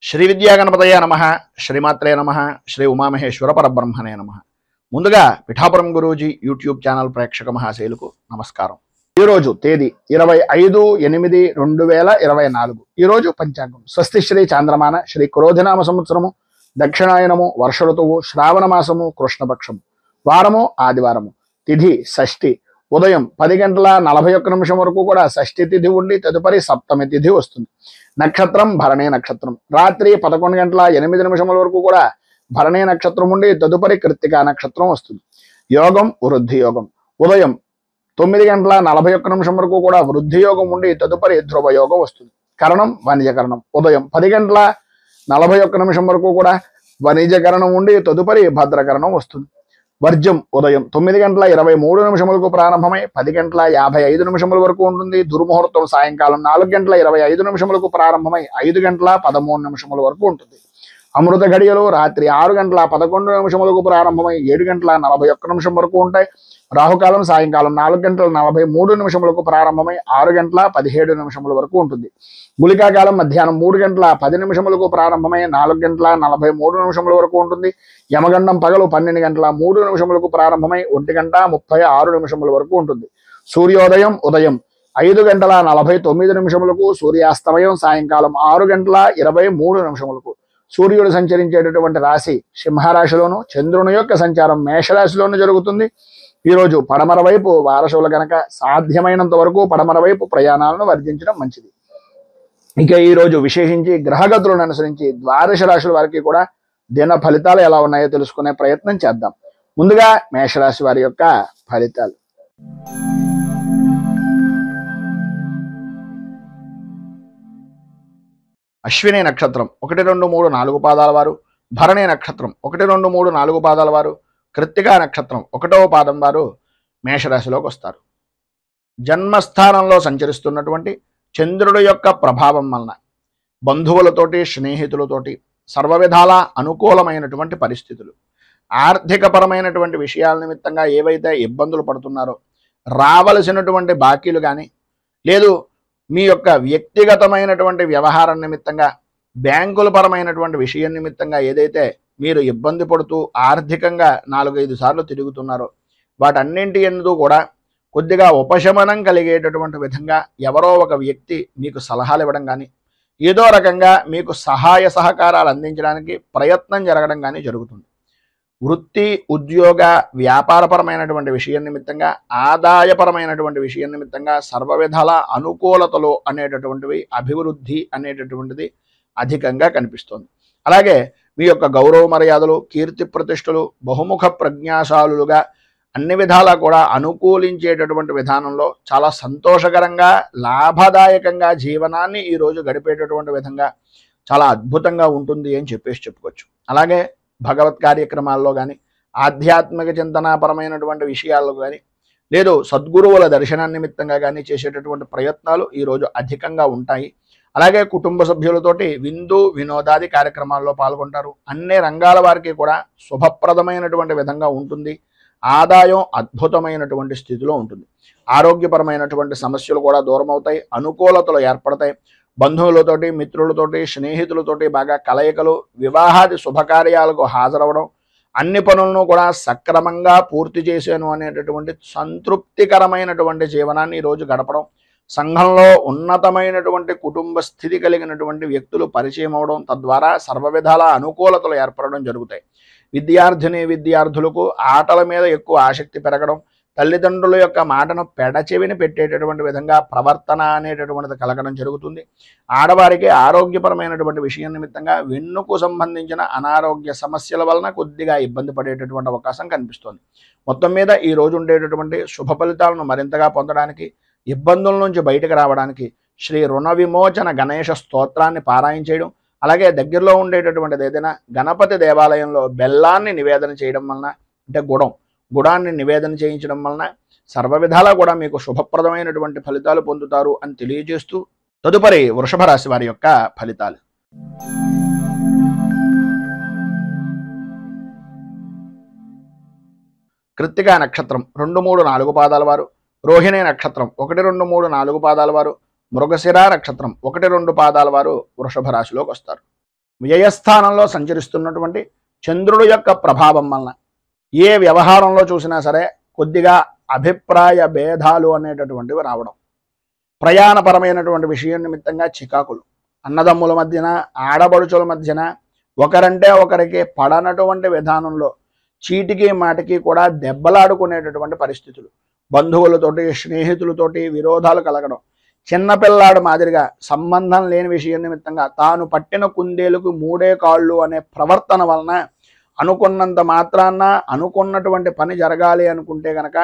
శ్రీ విద్యాగణపతయ నమః, శ్రీమాత్రే నమః, శ్రీ ఉమామహేశ్వర పరబ్రహ్మణే నమః. ముందుగా పిఠాపురం గురూజీ యూట్యూబ్ ఛానల్ ప్రేక్షక మహాశైలకు నమస్కారం. ఈరోజు తేదీ 25/8/2024. ఈరోజు పంచాంగం స్వస్తి శ్రీ చాంద్రమాన శ్రీ క్రోధనామ సంవత్సరము, దక్షిణాయనము, వర్ష ఋతువు, శ్రావణ మాసము, కృష్ణపక్షము, వారము ఆదివారము, తిథి షష్ఠి. ఉదయం 10:41 వరకు కూడా షష్ఠి తిథి ఉండి తదుపరి సప్తమి తిథి వస్తుంది. నక్షత్రం భరణి నక్షత్రం. రాత్రి 11:08 వరకు కూడా భరణి నక్షత్రం ఉండి తదుపరి కృత్తికా నక్షత్రం వస్తుంది. యోగం వృద్ధి యోగం. ఉదయం 9:41 వరకు కూడా వృద్ధి యోగం ఉండి తదుపరి ధ్రువ యోగం వస్తుంది. కరణం వణిజకరణం. ఉదయం 10:41 వరకు కూడా వణిజకరణం ఉండి తదుపరి భద్రకరణం వస్తుంది. వర్జం ఉదయం 9:23 ప్రారంభమై 10:55 వరకు ఉంటుంది. దుర్ముహూర్తం సాయంకాలం 4:25 ప్రారంభమై 5:13 వరకు ఉంటుంది. అమృత ఘడియలు రాత్రి 6:11 ప్రారంభమై 7:41 వరకు ఉంటాయి. రాహుకాలం సాయంకాలం 4:43 ప్రారంభమై 6:17 వరకు ఉంటుంది. గుళికాకాలం మధ్యాహ్నం 3:10 ప్రారంభమై 4:43 వరకు ఉంటుంది. యమగండం పగలు 12:03 ప్రారంభమై 1:36 వరకు ఉంటుంది. సూర్యోదయం ఉదయం 5:49 సూర్యాస్తమయం సాయంకాలం 6:23 సూర్యుడు సంచరించేటటువంటి రాశి సింహరాశిలోను, చంద్రుని యొక్క సంచారం మేషరాశిలోను జరుగుతుంది. ఈరోజు పడమర వైపు వారసులు గనక సాధ్యమైనంత వరకు పడమర వైపు ప్రయాణాలను వర్జించడం మంచిది. ఇక ఈరోజు విశేషించి గ్రహగతులను అనుసరించి ద్వాదశ రాశుల వారికి కూడా దిన ఫలితాలు ఎలా ఉన్నాయో తెలుసుకునే ప్రయత్నం చేద్దాం. ముందుగా మేషరాశి వారి యొక్క ఫలితాలు. అశ్విని నక్షత్రం 1, 2, 3, 4 పాదాల వారు, భరణి నక్షత్రం 1, 2, 3, 4 పాదాల వారు, కృత్తికా నక్షత్రం 1వ పాదం వారు మేషరాశిలోకి వస్తారు. జన్మస్థానంలో సంచరిస్తున్నటువంటి చంద్రుడి యొక్క ప్రభావం వలన బంధువులతోటి, స్నేహితులతోటి సర్వవిధాల అనుకూలమైనటువంటి పరిస్థితులు, ఆర్థికపరమైనటువంటి విషయాల నిమిత్తంగా ఏవైతే ఇబ్బందులు పడుతున్నారో రావలసినటువంటి బాకీలు కానీ, లేదు మీ యొక్క వ్యక్తిగతమైనటువంటి వ్యవహారం నిమిత్తంగా బ్యాంకుల పరమైనటువంటి విషయం నిమిత్తంగా ఏదైతే మీరు ఇబ్బంది పడుతూ ఆర్థికంగా 4-5 సార్లు తిరుగుతున్నారో వాటన్నింటి యందు కూడా కొద్దిగా ఉపశమనం కలిగేటటువంటి విధంగా ఎవరో ఒక వ్యక్తి మీకు సలహాలు ఇవ్వడం కానీ, ఏదో రకంగా మీకు సహాయ సహకారాలు అందించడానికి ప్రయత్నం జరగడం కానీ జరుగుతుంది. వృత్తి, ఉద్యోగ, వ్యాపారపరమైనటువంటి విషయం నిమిత్తంగా, ఆదాయపరమైనటువంటి విషయం నిమిత్తంగా సర్వవిధాల అనుకూలతలు అనేటటువంటివి, అభివృద్ధి అనేటటువంటిది అధికంగా కనిపిస్తోంది. అలాగే మీ యొక్క గౌరవ మర్యాదలు, కీర్తి ప్రతిష్టలు బహుముఖ ప్రజ్ఞాశాలుగా అన్ని విధాలా కూడా అనుకూలించేటటువంటి విధానంలో చాలా సంతోషకరంగా, లాభదాయకంగా జీవనాన్ని ఈరోజు గడిపేటటువంటి విధంగా చాలా అద్భుతంగా ఉంటుంది అని చెప్పుకోవచ్చు. అలాగే భగవత్ కార్యక్రమాల్లో కానీ, ఆధ్యాత్మిక చింతనాపరమైనటువంటి విషయాల్లో కానీ, లేదు సద్గురువుల దర్శన నిమిత్తంగా కానీ చేసేటటువంటి ప్రయత్నాలు ఈరోజు అధికంగా ఉంటాయి. అలాగే కుటుంబ సభ్యులతోటి విందు వినోదాది కార్యక్రమాల్లో పాల్గొంటారు. అన్ని రంగాల వారికి కూడా శుభప్రదమైనటువంటి విధంగా ఉంటుంది. ఆదాయం అద్భుతమైనటువంటి స్థితిలో ఉంటుంది. ఆరోగ్యపరమైనటువంటి సమస్యలు కూడా దూరం అవుతాయి. అనుకూలతలు ఏర్పడతాయి. బంధువులతోటి, మిత్రులతోటి, స్నేహితులతోటి బాగా కలయికలు, వివాహాది శుభకార్యాలకు హాజరవడం, అన్ని పనులను కూడా సక్రమంగా పూర్తి చేశాను అనేటటువంటి సంతృప్తికరమైనటువంటి జీవనాన్ని ఈరోజు గడపడం, సంఘంలో ఉన్నతమైనటువంటి కుటుంబ స్థితి కలిగినటువంటి వ్యక్తులు పరిచయం అవడం, తద్వారా సర్వవిధాల అనుకూలతలు ఏర్పడడం జరుగుతాయి. విద్యార్థులకు ఆటల మీద ఎక్కువ ఆసక్తి పెరగడం, తల్లిదండ్రుల యొక్క మాటను పెడచెవిని పెట్టేటటువంటి విధంగా ప్రవర్తన అనేటటువంటిది కలగడం జరుగుతుంది. ఆడవారికి ఆరోగ్యపరమైనటువంటి విషయం నిమిత్తంగా వెన్నుకు సంబంధించిన అనారోగ్య సమస్యల వలన కొద్దిగా ఇబ్బంది పడేటటువంటి అవకాశం కనిపిస్తోంది. మొత్తం మీద ఈ రోజు ఉండేటటువంటి శుభ ఫలితాలను మరింతగా పొందడానికి, ఇబ్బందుల నుంచి బయటకు రావడానికి శ్రీ రుణ విమోచన గణేష స్తోత్రాన్ని పారాయణ చేయడం, అలాగే దగ్గరలో ఉండేటటువంటిది ఏదైనా గణపతి దేవాలయంలో బెల్లాన్ని నివేదన చేయడం వలన, అంటే గుడాన్ని నివేదన చేయించడం వలన సర్వవిధాలా కూడా మీకు శుభప్రదమైనటువంటి ఫలితాలు పొందుతారు అని తెలియజేస్తూ తదుపరి వృషభ రాశి వారి యొక్క ఫలితాలు. కృత్తికా నక్షత్రం 2, 3, 4 పాదాల వారు, రోహిణి నక్షత్రం 1, 2, 3, 4 పాదాల వారు, మృగశిర నక్షత్రం 1, 2 పాదాల వారు వృషభ రాశిలోకి వస్తారు. వ్యయస్థానంలో సంచరిస్తున్నటువంటి చంద్రుడి యొక్క ప్రభావం వలన ఏ వ్యవహారంలో చూసినా సరే కొద్దిగా అభిప్రాయ భేదాలు అనేటటువంటివి రావడం, ప్రయాణపరమైనటువంటి విషయం నిమిత్తంగా చికాకులు, అన్నదమ్ముల మధ్యన ఆడబడుచుల మధ్యన ఒకరంటే ఒకరికి పడనటువంటి విధానంలో చీటికి మాటికి కూడా దెబ్బలాడుకునేటటువంటి పరిస్థితులు, బంధువులతోటి స్నేహితులతోటి విరోధాలు కలగడం, చిన్నపిల్లాడు మాదిరిగా సంబంధం లేని విషయం నిమిత్తంగా తాను పట్టిన కుందేలుకు మూడే కాళ్ళు అనే ప్రవర్తన వలన అనుకున్నంత మాత్రాన అనుకున్నటువంటి పని జరగాలి అనుకుంటే గనక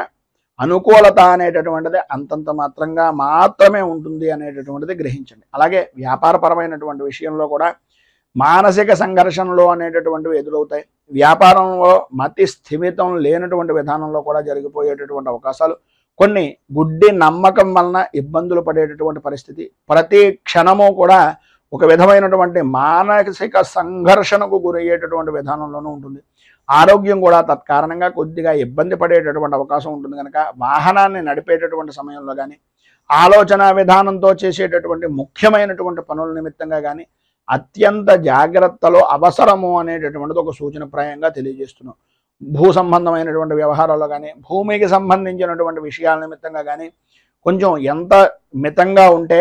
అనుకూలత అనేటటువంటిది అంతంత మాత్రంగా మాత్రమే ఉంటుంది అనేటటువంటిది గ్రహించండి. అలాగే వ్యాపారపరమైనటువంటి విషయంలో కూడా మానసిక సంఘర్షణలు అనేటటువంటివి ఎదురవుతాయి. వ్యాపారంలో మతి స్థిమితం లేనటువంటి విధానంలో కూడా జరిగిపోయేటటువంటి అవకాశాలు, కొన్ని గుడ్డి నమ్మకం వలన ఇబ్బందులు పడేటటువంటి పరిస్థితి, ప్రతి క్షణము కూడా ఒక విధమైనటువంటి మానసిక సంఘర్షణకు గురయ్యేటటువంటి విధానంలోనూ ఉంటుంది. ఆరోగ్యం కూడా తత్కారణంగా కొద్దిగా ఇబ్బంది పడేటటువంటి అవకాశం ఉంటుంది కనుక వాహనాన్ని నడిపేటటువంటి సమయంలో కానీ, ఆలోచన విధానంతో చేసేటటువంటి ముఖ్యమైనటువంటి పనుల నిమిత్తంగా కానీ అత్యంత జాగ్రత్తలో అవసరము అనేటటువంటిది ఒక సూచనప్రాయంగా తెలియజేస్తున్నాం. భూ సంబంధమైనటువంటి వ్యవహారాల్లో కానీ, భూమికి సంబంధించినటువంటి విషయాల నిమిత్తంగా కానీ కొంచెం ఎంత మితంగా ఉంటే,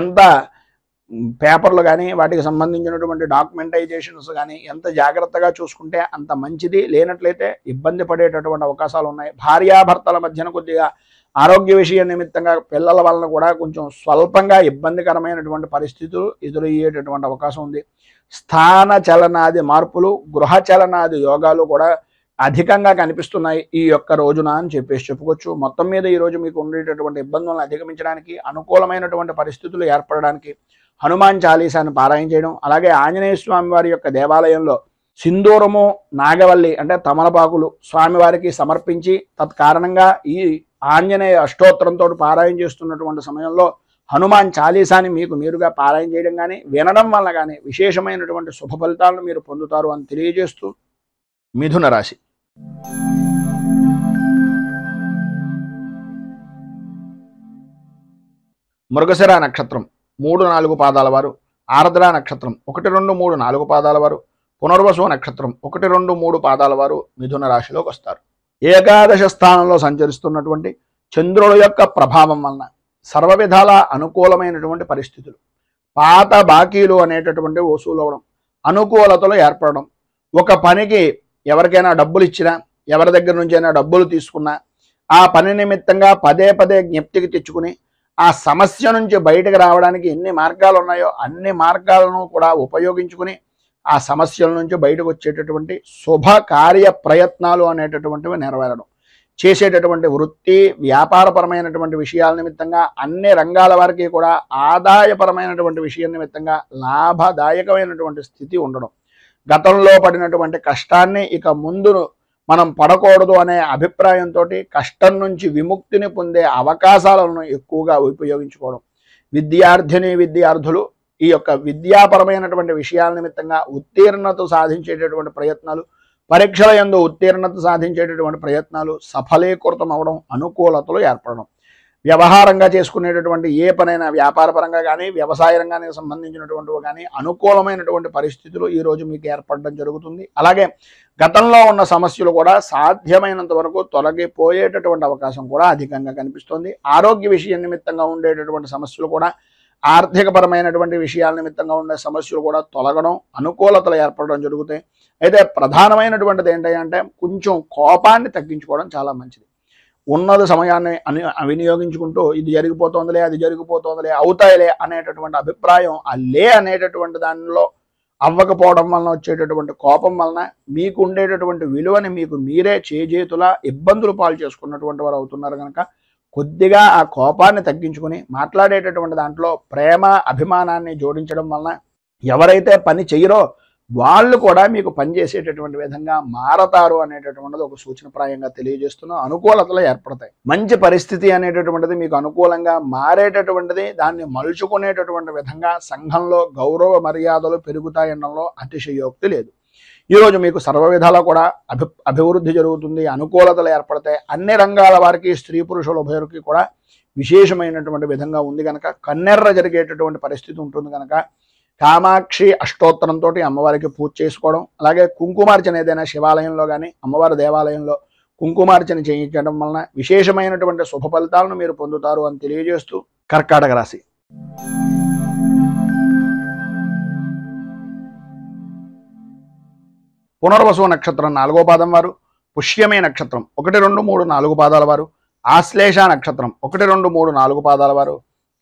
ఎంత పేపర్లు కానీ వాటికి సంబంధించినటువంటి డాక్యుమెంటైజేషన్స్ కానీ ఎంత జాగ్రత్తగా చూసుకుంటే అంత మంచిది. లేనట్లయితే ఇబ్బంది పడేటటువంటి అవకాశాలు ఉన్నాయి. భార్యాభర్తల మధ్యన కొద్దిగా ఆరోగ్య విషయం నిమిత్తంగా పిల్లల వలన కూడా కొంచెం స్వల్పంగా ఇబ్బందికరమైనటువంటి పరిస్థితులు ఎదురయ్యేటటువంటి అవకాశం ఉంది. స్థాన చలనాది మార్పులు, గృహ చలనాది యోగాలు కూడా అధికంగా కనిపిస్తున్నాయి ఈ యొక్క రోజున అని చెప్పుకోవచ్చు. మొత్తం మీద ఈరోజు మీకు ఉండేటటువంటి ఇబ్బందులను అధిగమించడానికి, అనుకూలమైనటువంటి పరిస్థితులు ఏర్పడడానికి హనుమాన్ చాలీసాను పారాయణ చేయడం, అలాగే ఆంజనేయ స్వామి వారి యొక్క దేవాలయంలో సింధూరము, నాగవల్లి అంటే తమలపాకులు స్వామివారికి సమర్పించి తత్కారణంగా ఈ ఆంజనేయ అష్టోత్తరంతో పారాయణ చేస్తున్నటువంటి సమయంలో హనుమాన్ చాలీసాని మీకు మీరుగా పారాయణ చేయడం కానీ వినడం వల్ల కానీ విశేషమైనటువంటి శుభ ఫలితాలను మీరు పొందుతారు అని తెలియజేస్తూ మిథున రాశి. మృగశిర నక్షత్రం 3-4 పాదాల వారు, ఆర్ద్ర నక్షత్రం 1, 2, 3, 4 పాదాల వారు, పునర్వసు నక్షత్రం 1, 2, 3 పాదాల వారు మిథున రాశిలోకి వస్తారు. ఏకాదశ స్థానంలో సంచరిస్తున్నటువంటి చంద్రుడు యొక్క ప్రభావం వలన సర్వ విధాల అనుకూలమైనటువంటి పరిస్థితులు, పాత బాకీలు అనేటటువంటి వసూలు అవడం, అనుకూలతలు ఏర్పడడం, ఒక పనికి ఎవరికైనా డబ్బులు ఇచ్చినా, ఎవరి దగ్గర నుంచైనా డబ్బులు తీసుకున్నా ఆ పని నిమిత్తంగా పదే పదే జ్ఞప్తికి తెచ్చుకుని ఆ సమస్య నుంచి బయటకు రావడానికి ఎన్ని మార్గాలు ఉన్నాయో అన్ని మార్గాలను కూడా ఉపయోగించుకుని ఆ సమస్యల నుంచి బయటకు వచ్చేటటువంటి శుభ కార్య ప్రయత్నాలు అనేటటువంటివి నెరవేరడం, చేసేటటువంటి వృత్తి వ్యాపారపరమైనటువంటి విషయాల నిమిత్తంగా అన్ని రంగాల వారికి కూడా ఆదాయపరమైనటువంటి విషయం నిమిత్తంగా లాభదాయకమైనటువంటి స్థితి ఉండడం, గతంలో పడినటువంటి కష్టాన్ని ఇక ముందు మనం పడకూడదు అనే అభిప్రాయంతో కష్టం నుంచి విముక్తిని పొందే అవకాశాలను ఎక్కువగా ఉపయోగించుకోవడం, విద్యార్థులు ఈ యొక్క విద్యాపరమైనటువంటి విషయాల నిమిత్తంగా ఉత్తీర్ణత సాధించేటటువంటి ప్రయత్నాలు, పరీక్షల యందు ఉత్తీర్ణత సాధించేటటువంటి ప్రయత్నాలు సఫలీకృతం అవడం, అనుకూలతలు ఏర్పడడం, వ్యవహారంగా చేసుకునేటటువంటి ఏ పనైనా వ్యాపారపరంగా కానీ వ్యవసాయ రంగానికి సంబంధించినటువంటివి కానీ అనుకూలమైనటువంటి పరిస్థితులు ఈరోజు మీకు ఏర్పడడం జరుగుతుంది. అలాగే గతంలో ఉన్న సమస్యలు కూడా సాధ్యమైనంత వరకు తొలగిపోయేటటువంటి అవకాశం కూడా అధికంగా కనిపిస్తుంది. ఆరోగ్య విషయం నిమిత్తంగా ఉండేటటువంటి సమస్యలు కూడా, ఆర్థికపరమైనటువంటి విషయాల నిమిత్తంగా ఉండే సమస్యలు కూడా తొలగడం, అనుకూలతలు ఏర్పడడం జరుగుతాయి. అయితే ప్రధానమైనటువంటిది ఏంటంటే కొంచెం కోపాన్ని తగ్గించుకోవడం చాలా మంచిది. ఉన్నది సమయాన్ని వినియోగించుకుంటూ ఇది జరిగిపోతుందిలే, అది జరిగిపోతుందిలే, అవుతాయిలే అనేటటువంటి అభిప్రాయం అనేటటువంటి దానిలో అవ్వకపోవడం వలన వచ్చేటటువంటి కోపం వలన మీకు ఉండేటటువంటి విలువని మీకు మీరే చేజేతులా ఇబ్బందులు పాలు చేసుకున్నటువంటి వారు అవుతున్నారు కనుక కొద్దిగా ఆ కోపాన్ని తగ్గించుకుని మాట్లాడేటటువంటి దాంట్లో ప్రేమ అభిమానాన్ని జోడించడం వలన ఎవరైతే పని చేయరో వాళ్ళు కూడా మీకు పనిచేసేటటువంటి విధంగా మారతారు అనేటటువంటిది ఒక సూచనప్రాయంగా తెలియజేస్తున్నాం. అనుకూలతలు ఏర్పడతాయి. మంచి పరిస్థితి అనేటటువంటిది మీకు అనుకూలంగా మారేటటువంటిది, దాన్ని మలుచుకునేటటువంటి విధంగా సంఘంలో గౌరవ మర్యాదలు పెరుగుతాయనడంలో అతిశయోక్తి లేదు. ఈరోజు మీకు సర్వ విధాలా కూడా అభివృద్ధి జరుగుతుంది, అనుకూలతలు ఏర్పడతాయి. అన్ని రంగాల వారికి, స్త్రీ పురుషుల ఉభయులకి కూడా విశేషమైనటువంటి విధంగా ఉంది కనుక కన్నెర్ర జరిగేటటువంటి పరిస్థితి ఉంటుంది కనుక కామాక్షి అష్టోత్తరంతో అమ్మవారికి పూజ చేసుకోవడం, అలాగే కుంకుమార్చన ఏదైనా శివాలయంలో కానీ అమ్మవారి దేవాలయంలో కుంకుమార్చన చేయించడం వలన విశేషమైనటువంటి శుభ ఫలితాలను మీరు పొందుతారు అని తెలియజేస్తూ కర్కాటక రాశి. పునర్వసు నక్షత్రం 4వ పాదం వారు, పుష్యమే నక్షత్రం 1, 2, 3, 4 పాదాల వారు, ఆశ్లేష నక్షత్రం 1, 2, 3, 4 పాదాల వారు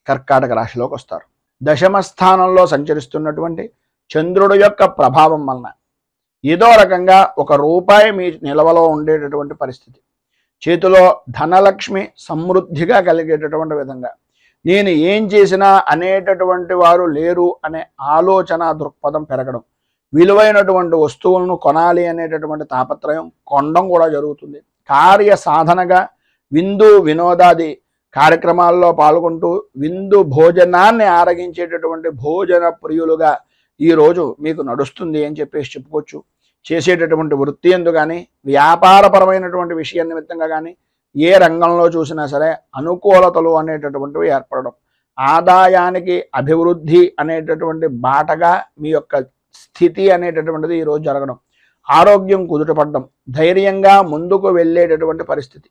కర్కాటక రాశిలోకి వస్తారు. దశమ స్థానంలో సంచరిస్తున్నటువంటి చంద్రుడు యొక్క ప్రభావం వలన ఏదో రకంగా ₹1 మీ నిల్వలో ఉండేటటువంటి పరిస్థితి, చేతిలో ధనలక్ష్మి సమృద్ధిగా కలిగేటటువంటి విధంగా, నేను ఏం చేసినా అనేటటువంటి వారు లేరు అనే ఆలోచన దృక్పథం పెరగడం, విలువైనటువంటి వస్తువులను కొనాలి అనేటటువంటి తాపత్రయం కొనడం కూడా జరుగుతుంది. కార్య సాధనగా విందు వినోదాది కార్యక్రమాల్లో పాల్గొంటూ విందు భోజనాన్ని ఆరగించేటటువంటి భోజన ప్రియులుగా ఈరోజు మీకు నడుస్తుంది అని చెప్పేసి చెప్పుకోవచ్చు. చేసేటటువంటి వృత్తి ఎందు కానీ వ్యాపారపరమైనటువంటి విషయం నిమిత్తంగా కానీ ఏ రంగంలో చూసినా సరే అనుకూలతలు అనేటటువంటివి ఏర్పడడం, ఆదాయానికి అభివృద్ధి అనేటటువంటి బాటగా మీ యొక్క స్థితి అనేటటువంటిది ఈరోజు జరగడం, ఆరోగ్యం కుదుటపడడం, ధైర్యంగా ముందుకు వెళ్ళేటటువంటి పరిస్థితి.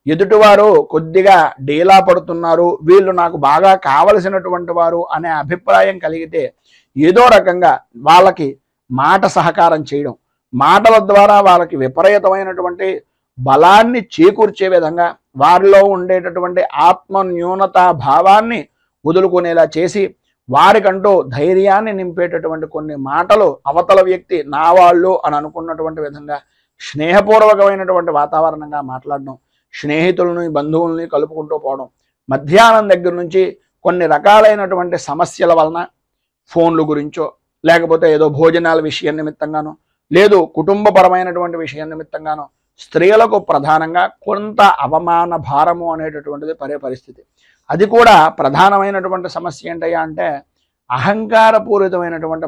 ఎదుటివారు కొద్దిగా డీలా పడుతున్నారు, వీళ్ళు నాకు బాగా కావలసినటువంటి వారు అనే అభిప్రాయం కలిగితే ఏదో రకంగా వాళ్ళకి మాట సహకారం చేయడం, మాటల ద్వారా వాళ్ళకి విపరీతమైనటువంటి బలాన్ని చేకూర్చే విధంగా వారిలో ఉండేటటువంటి ఆత్మ న్యూనతా భావాన్ని వదులుకునేలా చేసి వారికంటూ ధైర్యాన్ని నింపేటటువంటి కొన్ని మాటలు అవతల వ్యక్తి నా వాళ్ళు అని అనుకున్నటువంటి విధంగా స్నేహపూర్వకమైనటువంటి వాతావరణంగా మాట్లాడడం, స్నేహితులని బంధువుల్ని కలుపుకుంటూ పోవడం, మధ్యాహ్నం దగ్గర నుంచి కొన్ని రకాలైనటువంటి సమస్యల వలన ఫోన్లు గురించో లేకపోతే ఏదో భోజనాల విషయం నిమిత్తంగానో లేదు కుటుంబపరమైనటువంటి విషయం నిమిత్తంగానో స్త్రీలకు ప్రధానంగా కొంత అవమాన భారము అనేటటువంటిది పడే పరిస్థితి. అది కూడా ప్రధానమైనటువంటి సమస్య ఏంటయ్యా అంటే అహంకారపూరితమైనటువంటి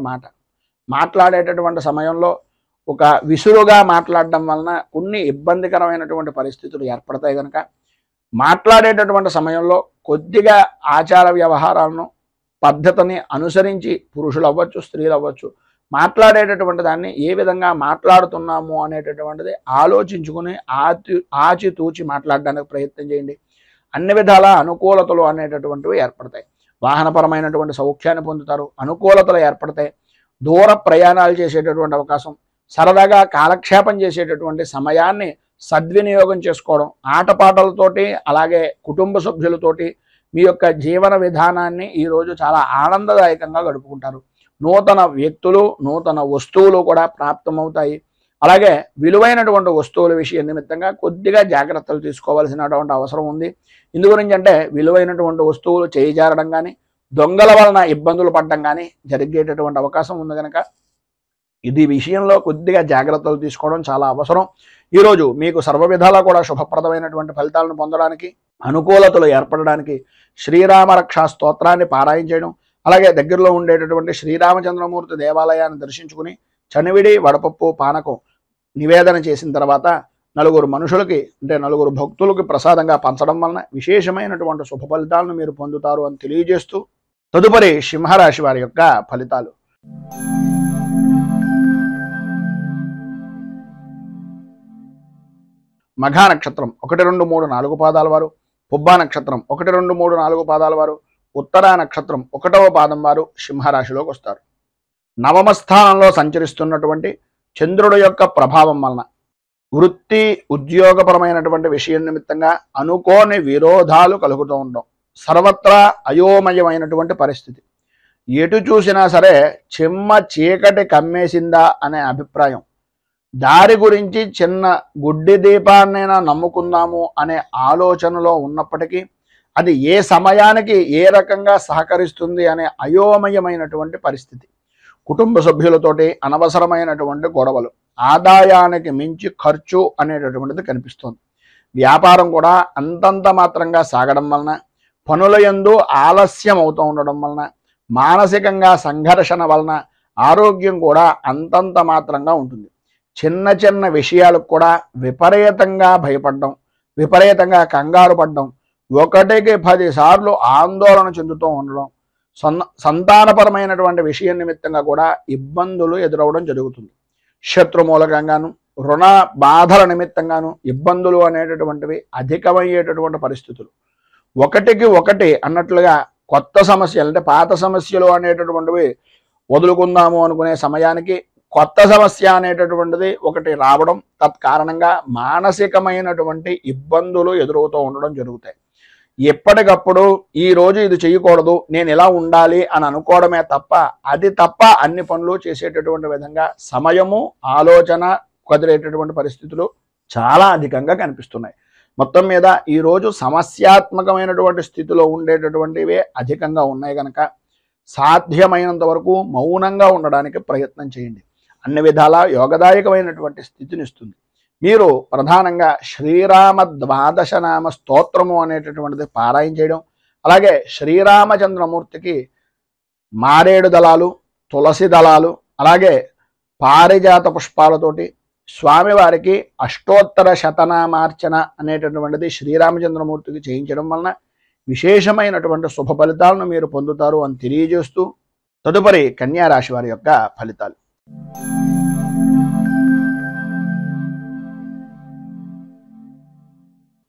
మాట్లాడేటటువంటి సమయంలో ఒక విసురుగా మాట్లాడడం వలన కొన్ని ఇబ్బందికరమైనటువంటి పరిస్థితులు ఏర్పడతాయి. కనుక మాట్లాడేటటువంటి సమయంలో కొద్దిగా ఆచార వ్యవహారాలను పద్ధతిని అనుసరించి పురుషులు అవ్వచ్చు స్త్రీలు అవ్వచ్చు మాట్లాడేటటువంటి దాన్ని ఏ విధంగా మాట్లాడుతున్నాము అనేటటువంటిది ఆలోచించుకుని ఆచితూచి మాట్లాడడానికి ప్రయత్నం చేయండి. అన్ని విధాల అనుకూలతలు అనేటటువంటివి ఏర్పడతాయి. వాహనపరమైనటువంటి సౌఖ్యాన్ని పొందుతారు, అనుకూలతలు ఏర్పడతాయి. దూర ప్రయాణాలు చేసేటటువంటి అవకాశం, సరదాగా కాలక్షేపం చేసేటటువంటి సమయాన్ని సద్వినియోగం చేసుకోవడం, ఆటపాటలతోటి అలాగే కుటుంబ సభ్యులతోటి మీ యొక్క జీవన విధానాన్ని ఈరోజు చాలా ఆనందదాయకంగా గడుపుకుంటారు. నూతన వ్యక్తులు నూతన వస్తువులు కూడా ప్రాప్తమవుతాయి. అలాగే విలువైనటువంటి వస్తువుల విషయం నిమిత్తంగా కొద్దిగా జాగ్రత్తలు తీసుకోవాల్సినటువంటి అవసరం ఉంది. ఇందు గురించి అంటే విలువైనటువంటి వస్తువులు చేయిజారడం కానీ దొంగల వలన ఇబ్బందులు పడడం కానీ జరిగేటటువంటి అవకాశం ఉంది. కనుక ఇది విషయంలో కొద్దిగా జాగ్రత్తలు తీసుకోవడం చాలా అవసరం. ఈరోజు మీకు సర్వ విధాలా కూడా శుభప్రదమైనటువంటి ఫలితాలను పొందడానికి అనుకూలతలు ఏర్పడడానికి శ్రీరామ రక్షా స్తోత్రాన్ని పారాయణ చేయడం, అలాగే దగ్గరలో ఉండేటటువంటి శ్రీరామచంద్రమూర్తి దేవాలయాన్ని దర్శించుకుని చనివిడి వడపప్పు పానకం నివేదన చేసిన తర్వాత నలుగురు మనుషులకి అంటే నలుగురు భక్తులకి ప్రసాదంగా పంచడం వలన విశేషమైనటువంటి శుభ ఫలితాలను మీరు పొందుతారు అని తెలియజేస్తూ తదుపరి సింహరాశి వారి యొక్క ఫలితాలు. మఘా నక్షత్రం 1, 2, 3, 4 పాదాల వారు, పుబ్బా నక్షత్రం 1, 2, 3, 4 పాదాల వారు, ఉత్తరా నక్షత్రం 1వ పాదం వారు సింహరాశిలోకి వస్తారు. నవమ స్థానంలో సంచరిస్తున్నటువంటి చంద్రుడు యొక్క ప్రభావం వలన వృత్తి ఉద్యోగపరమైనటువంటి విషయం నిమిత్తంగా అనుకోని విరోధాలు కలుగుతూ ఉండడం, సర్వత్రా అయోమయమైనటువంటి పరిస్థితి, ఎటు చూసినా సరే చెమ్మ చీకటి కమ్మేసిందా అనే అభిప్రాయం, దారి గురించి చిన్న గుడ్డి దీపాన్నైనా నమ్ముకుందాము అనే ఆలోచనలో ఉన్నప్పటికీ అది ఏ సమయానికి ఏ రకంగా సహకరిస్తుంది అనే అయోమయమైనటువంటి పరిస్థితి, కుటుంబ సభ్యులతోటి అనవసరమైనటువంటి గొడవలు, ఆదాయానికి మించి ఖర్చు అనేటటువంటిది కనిపిస్తుంది. వ్యాపారం కూడా అంతంత మాత్రంగా సాగడం వలన, పనుల యందు ఆలస్యం అవుతూ ఉండడం వలన, మానసికంగా సంఘర్షణ వలన ఆరోగ్యం కూడా అంతంత మాత్రంగా ఉంటుంది. చిన్న చిన్న విషయాలకు కూడా విపరీతంగా భయపడడం, విపరీతంగా కంగారు పడడం, 1కి 10 సార్లు ఆందోళన చెందుతూ ఉండడం, సంతానపరమైనటువంటి విషయం నిమిత్తంగా కూడా ఇబ్బందులు ఎదురవడం జరుగుతుంది. శత్రు మూలకంగాను రుణ బాధల నిమిత్తంగాను ఇబ్బందులు అనేటటువంటివి అధికమయ్యేటటువంటి పరిస్థితులు. ఒకటికి ఒకటి అన్నట్లుగా కొత్త సమస్యలు అంటే పాత సమస్యలు అనేటటువంటివి వదులుకుందాము అనుకునే సమయానికి కొత్త సమస్య అనేటటువంటిది ఒకటి రావడం, తత్కారణంగా మానసికమైనటువంటి ఇబ్బందులు ఎదురవుతూ ఉండడం జరుగుతాయి. ఎప్పటికప్పుడు ఈ రోజు ఇది చేయకూడదు, నేను ఇలా ఉండాలి అని అనుకోవడమే తప్ప అన్ని పనులు చేసేటటువంటి విధంగా సమయము ఆలోచన కుదిరేటటువంటి పరిస్థితులు చాలా అధికంగా కనిపిస్తున్నాయి. మొత్తం మీద ఈరోజు సమస్యాత్మకమైనటువంటి స్థితిలో ఉండేటటువంటివే అధికంగా ఉన్నాయి కనుక సాధ్యమైనంత వరకు మౌనంగా ఉండడానికి ప్రయత్నం చేయండి. అన్ని విధాల యోగదాయకమైనటువంటి స్థితిని ఇస్తుంది. మీరు ప్రధానంగా శ్రీరామ ద్వాదశనామ స్తోత్రము అనేటటువంటిది పారాయణ చేయడం, అలాగే శ్రీరామచంద్రమూర్తికి మారేడు దళాలు, తులసి దళాలు, అలాగే పారిజాత పుష్పాలతోటి స్వామివారికి అష్టోత్తర శతనామార్చన అనేటటువంటిది శ్రీరామచంద్రమూర్తికి చేయించడం వలన విశేషమైనటువంటి శుభ ఫలితాలను మీరు పొందుతారు అని తెలియజేస్తూ తదుపరి కన్యా రాశి వారి యొక్క ఫలితాలు.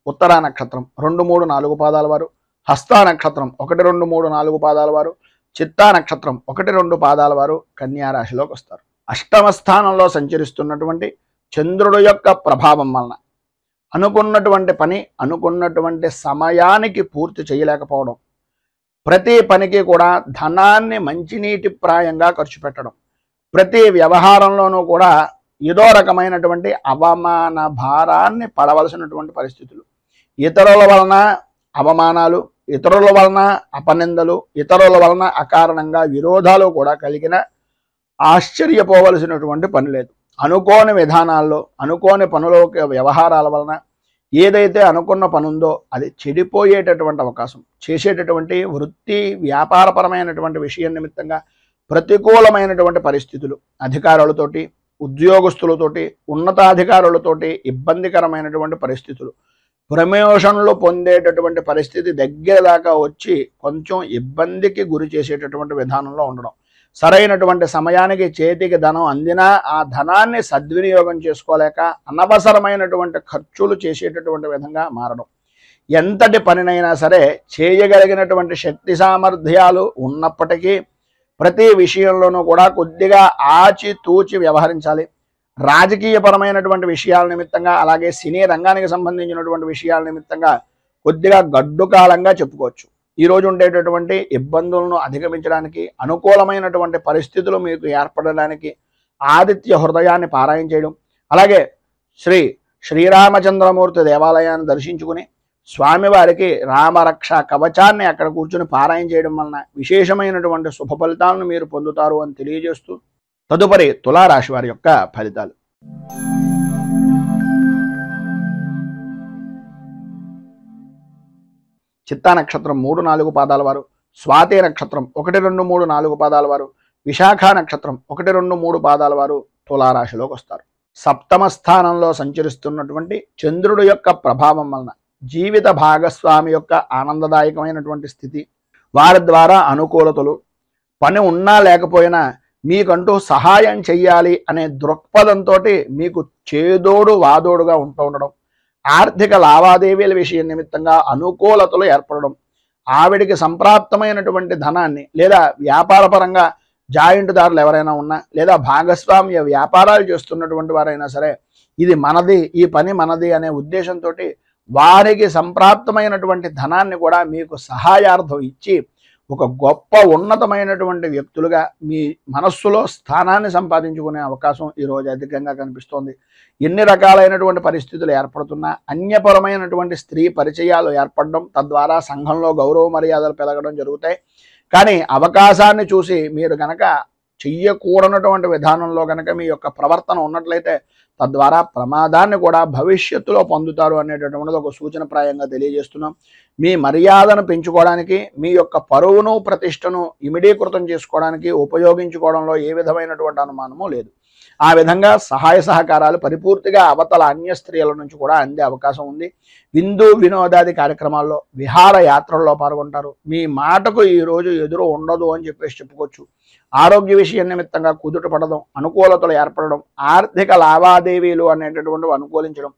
ఉత్తరా నక్షత్రం 2, 3, 4 పాదాల వారు, హస్తా నక్షత్రం 1, 2, 3, 4 పాదాల వారు, చిత్తా నక్షత్రం 1, 2 పాదాల వారు కన్యా రాశిలోకి వస్తారు. అష్టమ స్థానంలో సంచరిస్తున్నటువంటి చంద్రుడు యొక్క ప్రభావం వలన అనుకున్నటువంటి పని అనుకున్నటువంటి సమయానికి పూర్తి చేయలేకపోవడం, ప్రతి పనికి కూడా ధనాన్ని మంచినీటి ప్రాయంగా ఖర్చు పెట్టడం, ప్రతి వ్యవహారంలోనూ కూడా ఏదో రకమైనటువంటి అవమాన భారాన్ని పడవలసినటువంటి పరిస్థితులు, ఇతరుల వలన అవమానాలు, ఇతరుల వలన అపనిందలు, ఇతరుల వలన అకారణంగా విరోధాలు కూడా కలిగిన ఆశ్చర్యపోవలసినటువంటి పని లేదు. అనుకోని విధానాల్లో అనుకోని పనుల వ్యవహారాల వలన ఏదైతే అనుకున్న పని ఉందో అది చెడిపోయేటటువంటి అవకాశం, చేసేటటువంటి వృత్తి వ్యాపారపరమైనటువంటి విషయం నిమిత్తంగా ప్రతికూలమైనటువంటి పరిస్థితులు, అధికారులతోటి ఉద్యోగస్తులతోటి ఉన్నతాధికారులతోటి ఇబ్బందికరమైనటువంటి పరిస్థితులు, ప్రమోషన్లు పొందేటటువంటి పరిస్థితి దగ్గర దాకా వచ్చి కొంచెం ఇబ్బందికి గురి చేసేటటువంటి విధానంలో ఉండడం, సరైనటువంటి సమయానికి చేతికి ధనం అందినా ఆ ధనాన్ని సద్వినియోగం చేసుకోలేక అనవసరమైనటువంటి ఖర్చులు చేసేటటువంటి విధంగా మారడం, ఎంతటి పనినైనా సరే చేయగలిగినటువంటి శక్తి సామర్థ్యాలు ఉన్నప్పటికీ ప్రతి విషయంలోనూ కూడా కొద్దిగా ఆచితూచి వ్యవహరించాలి. రాజకీయపరమైనటువంటి విషయాల నిమిత్తంగా అలాగే సినీ రంగానికి సంబంధించినటువంటి విషయాల నిమిత్తంగా కొద్దిగా గడ్డు కాలంగా చెప్పుకోవచ్చు. ఈరోజు ఉండేటటువంటి ఇబ్బందులను అధిగమించడానికి అనుకూలమైనటువంటి పరిస్థితులు మీకు ఏర్పడడానికి ఆదిత్య హృదయాన్ని పారాయణ చేయడం, అలాగే శ్రీరామచంద్రమూర్తి దేవాలయాన్ని దర్శించుకుని స్వామివారికి రామరక్ష కవచాన్ని అక్కడ కూర్చుని పారాయణ చేయడం వలన విశేషమైనటువంటి శుభ ఫలితాలను మీరు పొందుతారు అని తెలియజేస్తూ తదుపరి తులారాశి వారి యొక్క ఫలితాలు. చిత్తా నక్షత్రం 3, 4 పాదాల వారు, స్వాతి నక్షత్రం 1, 2, 3, 4 పాదాల వారు, విశాఖ నక్షత్రం 1, 2, 3 పాదాల వారు తులారాశిలోకి వస్తారు. సప్తమ స్థానంలో సంచరిస్తున్నటువంటి చంద్రుడు యొక్క ప్రభావం వలన జీవిత భాగస్వామి యొక్క ఆనందదాయకమైనటువంటి స్థితి, వారి ద్వారా అనుకూలతలు, పని ఉన్నా లేకపోయినా మీకంటూ సహాయం చెయ్యాలి అనే దృక్పథంతో మీకు చేదోడు వాదోడుగా ఉంటూ ఉండడం, ఆర్థిక లావాదేవీల విషయం నిమిత్తంగా అనుకూలతలు ఏర్పడడం, ఆవిడికి సంప్రాప్తమైనటువంటి ధనాన్ని లేదా వ్యాపారపరంగా జాయింట్దారులు ఎవరైనా ఉన్నా లేదా భాగస్వామ్య వ్యాపారాలు చేస్తున్నటువంటి వారైనా సరే ఇది మనది, ఈ పని మనది అనే ఉద్దేశంతో వారికి సంప్రాప్తమైనటువంటి ధనాన్ని కూడా మీకు సహాయార్థం ఇచ్చి ఒక గొప్ప ఉన్నతమైనటువంటి వ్యక్తులుగా మీ మనస్సులో స్థానాన్ని సంపాదించుకునే అవకాశం ఈరోజు అధికంగా కనిపిస్తోంది. ఎన్ని రకాలైనటువంటి పరిస్థితులు ఏర్పడుతున్నా అన్యపరమైనటువంటి స్త్రీ పరిచయాలు ఏర్పడడం, తద్వారా సంఘంలో గౌరవ మర్యాదలు పెరగడం జరుగుతాయి. కానీ అవకాశాన్ని చూసి మీరు గనక చెయ్యకూడనటువంటి విధానంలో గనక మీ యొక్క ప్రవర్తన ఉన్నట్లయితే తద్వారా ప్రమాదాన్ని కూడా భవిష్యత్తులో పొందుతారు అనేటటువంటిది ఒక సూచనప్రాయంగా తెలియజేస్తున్నాం. మీ మర్యాదను పెంచుకోవడానికి, మీ యొక్క పరువును ప్రతిష్టను ఇమిడీకృతం చేసుకోవడానికి ఉపయోగించుకోవడంలో ఏ విధమైనటువంటి అనుమానము లేదు. ఆ విధంగా సహాయ సహకారాలు పరిపూర్తిగా అవతల అన్య స్త్రీల నుంచి కూడా అందే అవకాశం ఉంది. విందు వినోదాది కార్యక్రమాల్లో విహార యాత్రల్లో పాల్గొంటారు. మీ మాటకు ఈరోజు ఎదురు ఉండదు అని చెప్పేసి చెప్పుకోవచ్చు. ఆరోగ్య విషయం నిమిత్తంగా కుదుట పడడం, అనుకూలతలు ఏర్పడడం, ఆర్థిక లావాదేవీలు అనేటటువంటివి అనుకూలించడం,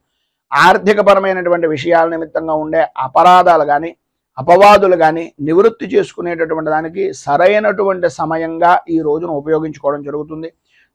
ఆర్థికపరమైనటువంటి విషయాల నిమిత్తంగా ఉండే అపరాధాలు కానీ అపవాదులు కానీ నివృత్తి చేసుకునేటటువంటి దానికి సరైనటువంటి సమయంగా ఈ రోజును ఉపయోగించుకోవడం జరుగుతుంది.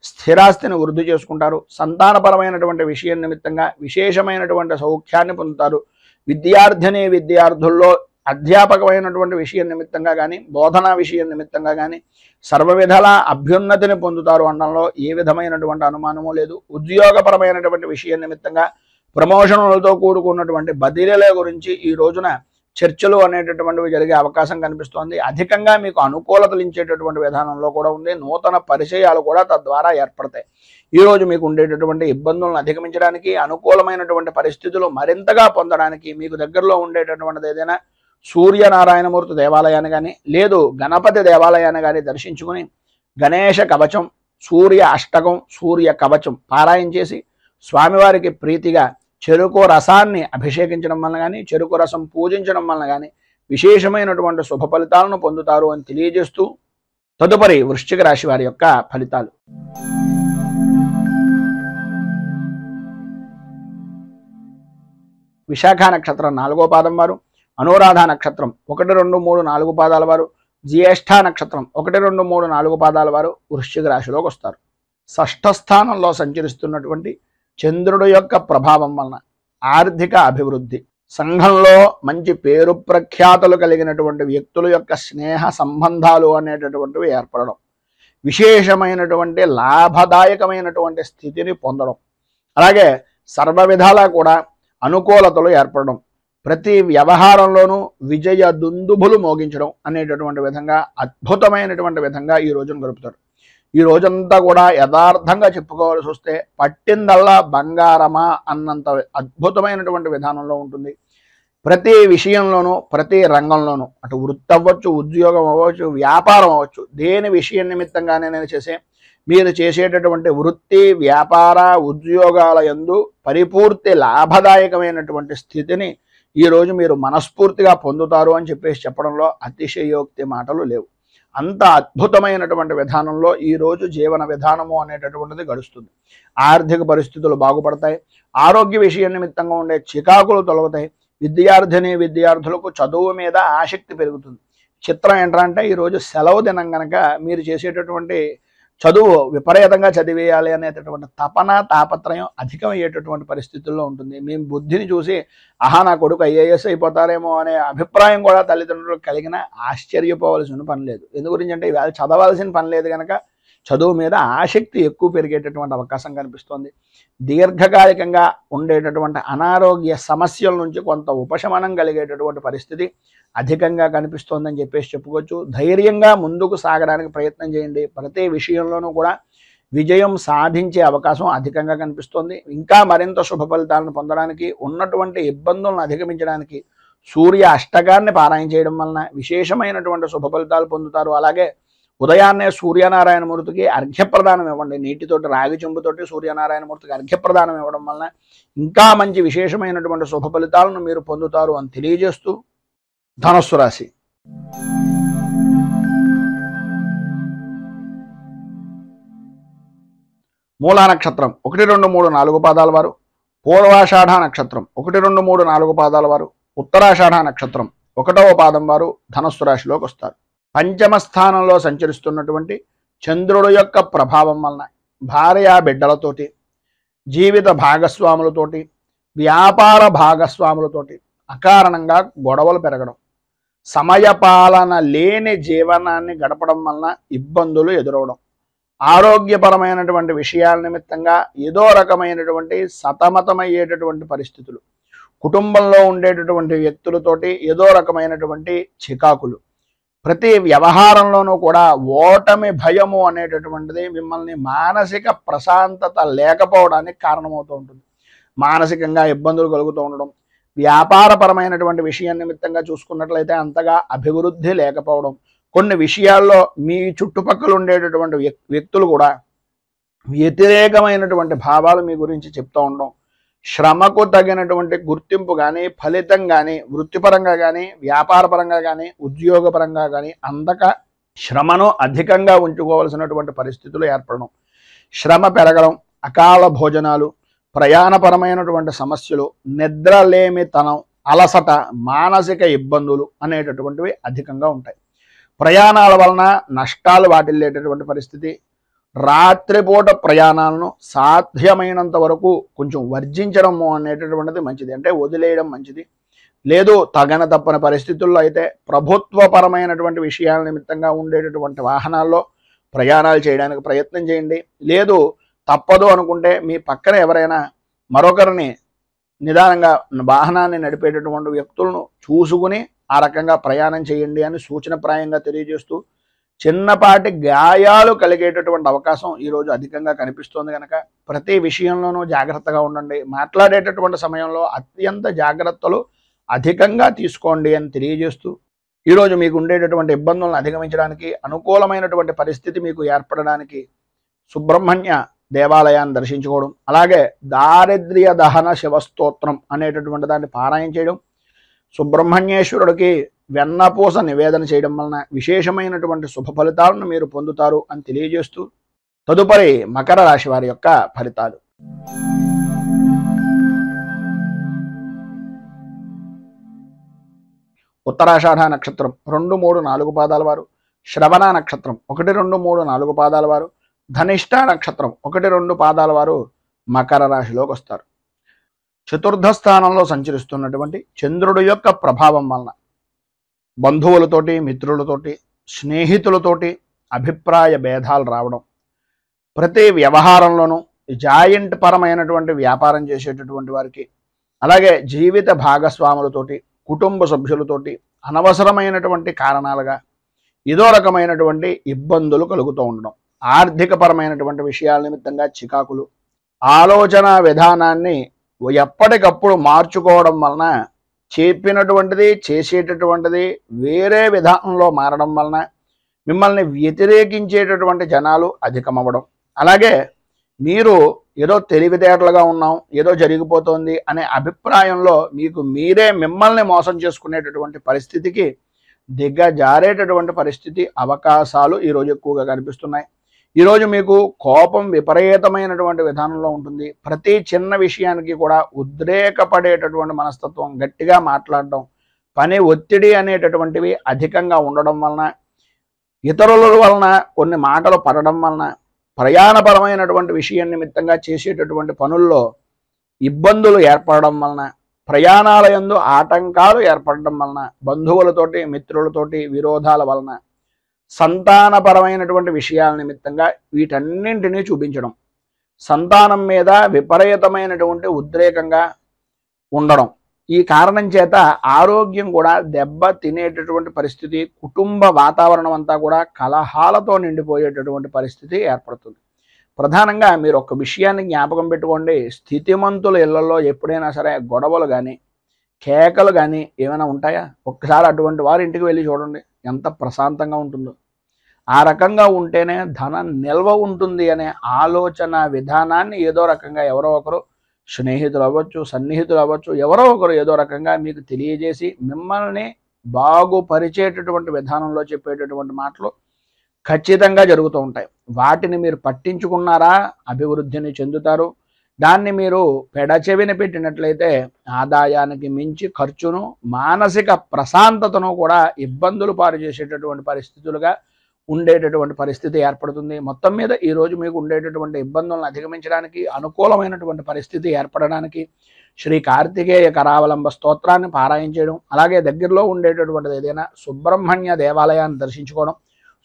స్థిరాస్తిని వృద్ధి చేసుకుంటారు. సంతానపరమైనటువంటి విషయం నిమిత్తంగా విశేషమైనటువంటి సౌఖ్యాన్ని పొందుతారు. విద్యార్థుల్లో అధ్యాపకమైనటువంటి విషయం నిమిత్తంగా కానీ బోధనా విషయం నిమిత్తంగా కానీ సర్వ విధాల అభ్యున్నతిని పొందుతారు అనడంలో ఏ విధమైనటువంటి అనుమానము లేదు. ఉద్యోగపరమైనటువంటి విషయం నిమిత్తంగా ప్రమోషన్లతో కూడుకున్నటువంటి బదిలీల గురించి ఈ రోజున చర్చలు అనేటటువంటివి జరిగే అవకాశం కనిపిస్తోంది. అధికంగా మీకు అనుకూలతలు ఇచ్చేటటువంటి విధానంలో కూడా ఉంది. నూతన పరిచయాలు కూడా తద్వారా ఏర్పడతాయి. ఈరోజు మీకు ఉండేటటువంటి ఇబ్బందులను అధిగమించడానికి, అనుకూలమైనటువంటి పరిస్థితులు మరింతగా పొందడానికి మీకు దగ్గరలో ఉండేటటువంటిది ఏదైనా సూర్యనారాయణమూర్తి దేవాలయాన్ని కానీ లేదు గణపతి దేవాలయాన్ని కానీ దర్శించుకుని గణేష కవచం, సూర్య అష్టకం, సూర్య కవచం పారాయణ చేసి స్వామివారికి ప్రీతిగా చెరుకు రసాన్ని అభిషేకించడం వలన కానీ చెరుకు రసం పూజించడం వలన కానీ విశేషమైనటువంటి శుభ ఫలితాలను పొందుతారు అని తెలియజేస్తూ తదుపరి వృశ్చిక రాశి వారి యొక్క ఫలితాలు. విశాఖ నక్షత్రం 4వ పాదం వారు, అనురాధ నక్షత్రం 1, 2, 3, 4 పాదాల వారు, జ్యేష్ఠ నక్షత్రం 1, 2, 3, 4 పాదాల వారు వృశ్చిక రాశిలోకి వస్తారు. షష్ఠ స్థానంలో సంచరిస్తున్నటువంటి చంద్రుడు యొక్క ప్రభావం వలన ఆర్థిక అభివృద్ధి, సంఘంలో మంచి పేరు ప్రఖ్యాతులు కలిగినటువంటి వ్యక్తుల యొక్క స్నేహ సంబంధాలు అనేటటువంటివి ఏర్పడడం, విశేషమైనటువంటి లాభదాయకమైనటువంటి స్థితిని పొందడం, అలాగే సర్వ విధాలా కూడా అనుకూలతలు ఏర్పడడం, ప్రతి వ్యవహారంలోనూ విజయ దుందుభులు మోగించడం అనేటటువంటి విధంగా అద్భుతమైనటువంటి విధంగా ఈ రోజును గడుపుతారు. ఈ రోజంతా కూడా యథార్థంగా చెప్పుకోవాల్సి వస్తే పట్టిందల్లా బంగారమా అన్నంత అద్భుతమైనటువంటి విధానంలో ఉంటుంది. ప్రతి విషయంలోనూ ప్రతి రంగంలోనూ అటు వృత్తి అవ్వచ్చు, ఉద్యోగం అవ్వచ్చు, వ్యాపారం అవ్వచ్చు, దేని విషయం నిమిత్తంగానే నేను మీరు చేసేటటువంటి వృత్తి వ్యాపార ఉద్యోగాల యందు పరిపూర్తి లాభదాయకమైనటువంటి స్థితిని ఈరోజు మీరు మనస్ఫూర్తిగా పొందుతారు అని చెప్పేసి చెప్పడంలో అతిశయోక్తి మాటలు లేవు. అంత అద్భుతమైనటువంటి విధానంలో ఈరోజు జీవన విధానము అనేటటువంటిది గడుస్తుంది. ఆర్థిక పరిస్థితులు బాగుపడతాయి. ఆరోగ్య విషయం నిమిత్తంగా ఉండే చికాకులు తొలగుతాయి. విద్యార్థులకు చదువు మీద ఆసక్తి పెరుగుతుంది. చిత్రం ఏంటంటే ఈరోజు సెలవు దినం కనుక మీరు చేసేటటువంటి చదువు విపరీతంగా చదివేయాలి అనేటటువంటి తపన తాపత్రయం అధికమయ్యేటటువంటి పరిస్థితుల్లో ఉంటుంది. మేము బుద్ధిని చూసి నా కొడుకు IAS అయిపోతారేమో అనే అభిప్రాయం కూడా తల్లిదండ్రులకు కలిగిన ఆశ్చర్యపోవాల్సిన పని లేదు. ఎందు గురించి అంటే ఇవాళ చదవాల్సిన పని లేదు కనుక చదువు మీద ఆసక్తి ఎక్కువ పెరిగేటటువంటి అవకాశం కనిపిస్తుంది. దీర్ఘకాలికంగా ఉండేటటువంటి అనారోగ్య సమస్యల నుంచి కొంత ఉపశమనం కలిగేటటువంటి పరిస్థితి అధికంగా కనిపిస్తోందని చెప్పేసి చెప్పుకోవచ్చు. ధైర్యంగా ముందుకు సాగడానికి ప్రయత్నం చేయండి. ప్రతి విషయంలోనూ కూడా విజయం సాధించే అవకాశం అధికంగా కనిపిస్తోంది. ఇంకా మరింత శుభ ఫలితాలను పొందడానికి, ఉన్నటువంటి ఇబ్బందులను అధిగమించడానికి సూర్య అష్టకాన్ని పారాయణ చేయడం వలన విశేషమైనటువంటి శుభ ఫలితాలు పొందుతారు. అలాగే ఉదయాన్నే సూర్యనారాయణమూర్తికి అర్ఘ్యప్రదానం ఇవ్వండి. నీటితోటి రాగి చెంబుతోటి సూర్యనారాయణమూర్తికి అర్ఘ్యప్రదానం ఇవ్వడం వలన ఇంకా మంచి విశేషమైనటువంటి శుభ ఫలితాలను మీరు పొందుతారు అని తెలియజేస్తూ ధనుస్సు రాశి. మూలా నక్షత్రం 1, 2, 3, 4 పాదాల వారు, పూర్వాషాఢ నక్షత్రం 1, 2, 3, 4 పాదాల వారు, ఉత్తరాషాఢ నక్షత్రం 1వ పాదం వారు ధనుస్సు రాశిలోకి వస్తారు. పంచమ స్థానంలో సంచరిస్తున్నటువంటి చంద్రుడు యొక్క ప్రభావం వలన భార్య బిడ్డలతోటి, జీవిత భాగస్వాములతోటి, వ్యాపార భాగస్వాములతోటి అకారణంగా గొడవలు పెరగడం, సమయపాలన లేని జీవనాన్ని గడపడం వలన ఇబ్బందులు ఎదురవడం, ఆరోగ్యపరమైనటువంటి విషయాల నిమిత్తంగా ఏదో రకమైనటువంటి సతమతమయ్యేటటువంటి పరిస్థితులు, కుటుంబంలో ఉండేటటువంటి వ్యక్తులతోటి ఏదో రకమైనటువంటి చికాకులు, ప్రతి వ్యవహారంలోనూ కూడా ఓటమి భయము అనేటటువంటిది మిమ్మల్ని మానసిక ప్రశాంతత లేకపోవడానికి కారణమవుతూ ఉంటుంది. మానసికంగా ఇబ్బందులు కలుగుతూ ఉండడం, వ్యాపారపరమైనటువంటి విషయం నిమిత్తంగా చూసుకున్నట్లయితే అంతగా అభివృద్ధి లేకపోవడం, కొన్ని విషయాల్లో మీ చుట్టుపక్కల ఉండేటటువంటి వ్యక్తులు కూడా వ్యతిరేకమైనటువంటి భావాలు మీ గురించి చెప్తూ ఉండడం, శ్రమకు తగినటువంటి గుర్తింపు కానీ, ఫలితం కానీ, వృత్తిపరంగా కానీ, వ్యాపారపరంగా కానీ, ఉద్యోగపరంగా కానీ అందక శ్రమను అధికంగా ఉంచుకోవాల్సినటువంటి పరిస్థితులు ఏర్పడడం, శ్రమ పెరగడం, అకాల భోజనాలు, ప్రయాణపరమైనటువంటి సమస్యలు, నిద్రలేమితనం, అలసట, మానసిక ఇబ్బందులు అనేటటువంటివి అధికంగా ఉంటాయి. ప్రయాణాల వలన నష్టాలు వాటిల్లేటటువంటి పరిస్థితి, రాత్రిపూట ప్రయాణాలను సాధ్యమైనంత వరకు కొంచెం వర్జించడము అనేటటువంటిది మంచిది, అంటే వదిలేయడం మంచిది. లేదు తగన తప్పని పరిస్థితుల్లో అయితే ప్రభుత్వపరమైనటువంటి విషయాల నిమిత్తంగా ఉండేటటువంటి వాహనాల్లో ప్రయాణాలు చేయడానికి ప్రయత్నం చేయండి. లేదు తప్పదు అనుకుంటే మీ పక్కన ఎవరైనా మరొకరిని నిదానంగా వాహనాన్ని నడిపేటటువంటి వ్యక్తులను చూసుకుని ఆ రకంగా ప్రయాణం చేయండి అని సూచనప్రాయంగా తెలియజేస్తూ, చిన్నపాటి గాయాలు కలిగేటటువంటి అవకాశం ఈరోజు అధికంగా కనిపిస్తోంది కనుక ప్రతి విషయంలోనూ జాగ్రత్తగా ఉండండి. మాట్లాడేటటువంటి సమయంలో అత్యంత జాగ్రత్తలు అధికంగా తీసుకోండి అని తెలియజేస్తూ, ఈరోజు మీకు ఉండేటటువంటి ఇబ్బందులను అధిగమించడానికి, అనుకూలమైనటువంటి పరిస్థితి మీకు ఏర్పడడానికి సుబ్రహ్మణ్య దేవాలయాన్ని దర్శించుకోవడం, అలాగే దారిద్ర్య దహన శివస్తోత్రం అనేటటువంటి దాన్ని పారాయణ చేయడం, సుబ్రహ్మణ్యేశ్వరుడికి వెన్నపూస నివేదన చేయడం వలన విశేషమైనటువంటి శుభ ఫలితాలను మీరు పొందుతారు అని తెలియజేస్తూ, తదుపరి మకర రాశి వారి యొక్క ఫలితాలు. ఉత్తరాషాఢ నక్షత్రం 2, 3, 4 పాదాల వారు, శ్రవణ నక్షత్రం 1, 2, 3, 4 పాదాల వారు, ధనిష్ట నక్షత్రం 1, 2 పాదాల వారు మకర రాశిలోకి వస్తారు. చతుర్థ స్థానంలో సంచరిస్తున్నటువంటి చంద్రుడి యొక్క ప్రభావం వలన బంధువులతోటి, మిత్రులతోటి, స్నేహితులతోటి అభిప్రాయ భేదాలు రావడం, ప్రతి వ్యవహారంలోనూ జాయింట్ పరమైనటువంటి వ్యాపారం చేసేటటువంటి వారికి, అలాగే జీవిత భాగస్వాములతోటి, కుటుంబ సభ్యులతోటి అనవసరమైనటువంటి కారణాలుగా ఏదో రకమైనటువంటి ఇబ్బందులు కలుగుతూ ఉండడం, ఆర్థిక పరమైనటువంటి విషయాల నిమిత్తంగా చికాకులు, ఆలోచన విధానాన్ని ఎప్పటికప్పుడు మార్చుకోవడం వలన చెప్పినటువంటిది చేసేటటువంటిది వేరే విధానంలో మారడం వలన మిమ్మల్ని వ్యతిరేకించేటటువంటి జనాలు అధికమవ్వడం, అలాగే మీరు ఏదో తెలివితేటలుగా ఉన్నాం, ఏదో జరిగిపోతుంది అనే అభిప్రాయంలో మీకు మీరే మిమ్మల్ని మోసం చేసుకునేటటువంటి పరిస్థితికి దిగజారేటటువంటి పరిస్థితి అవకాశాలు ఈరోజు ఎక్కువగా కనిపిస్తున్నాయి. ఈరోజు మీకు కోపం విపరీతమైనటువంటి విధానంలో ఉంటుంది. ప్రతి చిన్న విషయానికి కూడా ఉద్రేకపడేటటువంటి మనస్తత్వం, గట్టిగా మాట్లాడడం, పని ఒత్తిడి అనేటటువంటివి అధికంగా ఉండడం వలన, ఇతరుల వలన కొన్ని మాటలు పడడం వలన, ప్రయాణపరమైనటువంటి విషయం నిమిత్తంగా చేసేటటువంటి పనుల్లో ఇబ్బందులు ఏర్పడడం వలన, ప్రయాణాల యందు ఆటంకాలు ఏర్పడడం వలన, బంధువులతోటి, మిత్రులతోటి విరోధాల వలన, సంతానపరమైనటువంటి విషయాల నిమిత్తంగా వీటన్నింటినీ చూపించడం, సంతానం మీద విపరీతమైనటువంటి ఉద్రేకంగా ఉండడం, ఈ కారణం చేత ఆరోగ్యం కూడా దెబ్బ తినేటటువంటి పరిస్థితి, కుటుంబ వాతావరణం అంతా కూడా కలహాలతో నిండిపోయేటటువంటి పరిస్థితి ఏర్పడుతుంది. ప్రధానంగా మీరు ఒక విషయాన్ని జ్ఞాపకం పెట్టుకోండి, స్థితిమంతుల ఇళ్లలో ఎప్పుడైనా సరే గొడవలు కానీ, కేకలు కానీ ఏమైనా ఉంటాయా? ఒక్కసారి అటువంటి వారి ఇంటికి వెళ్ళి చూడండి, ఎంత ప్రశాంతంగా ఉంటుందో. ఆ రకంగా ఉంటేనే ధనం నిల్వ ఉంటుంది అనే ఆలోచన విధానాన్ని ఏదో రకంగా ఎవరో ఒకరు, స్నేహితులు అవ్వచ్చు, సన్నిహితులు అవ్వచ్చు, ఎవరో ఒకరు ఏదో రకంగా మీకు తెలియజేసి మిమ్మల్ని బాగుపరిచేటటువంటి విధానంలో చెప్పేటటువంటి మాటలు ఖచ్చితంగా జరుగుతూ ఉంటాయి. వాటిని మీరు పట్టించుకున్నారా అభివృద్ధిని చెందుతారు. దాన్ని మీరు పెడచెవిన పెట్టినట్లయితే ఆదాయానికి మించి ఖర్చును, మానసిక ప్రశాంతతను కూడా ఇబ్బందులు పాలు చేసేటటువంటి పరిస్థితులుగా ఉండేటటువంటి పరిస్థితి ఏర్పడుతుంది. మొత్తం మీద ఈరోజు మీకు ఉండేటటువంటి ఇబ్బందులను అధిగమించడానికి, అనుకూలమైనటువంటి పరిస్థితి ఏర్పడడానికి శ్రీ కార్తికేయ కరావలంబ స్తోత్రాన్ని పారాయణ చేయడం, అలాగే దగ్గరలో ఉండేటటువంటిది ఏదైనా సుబ్రహ్మణ్య దేవాలయాన్ని దర్శించుకోవడం,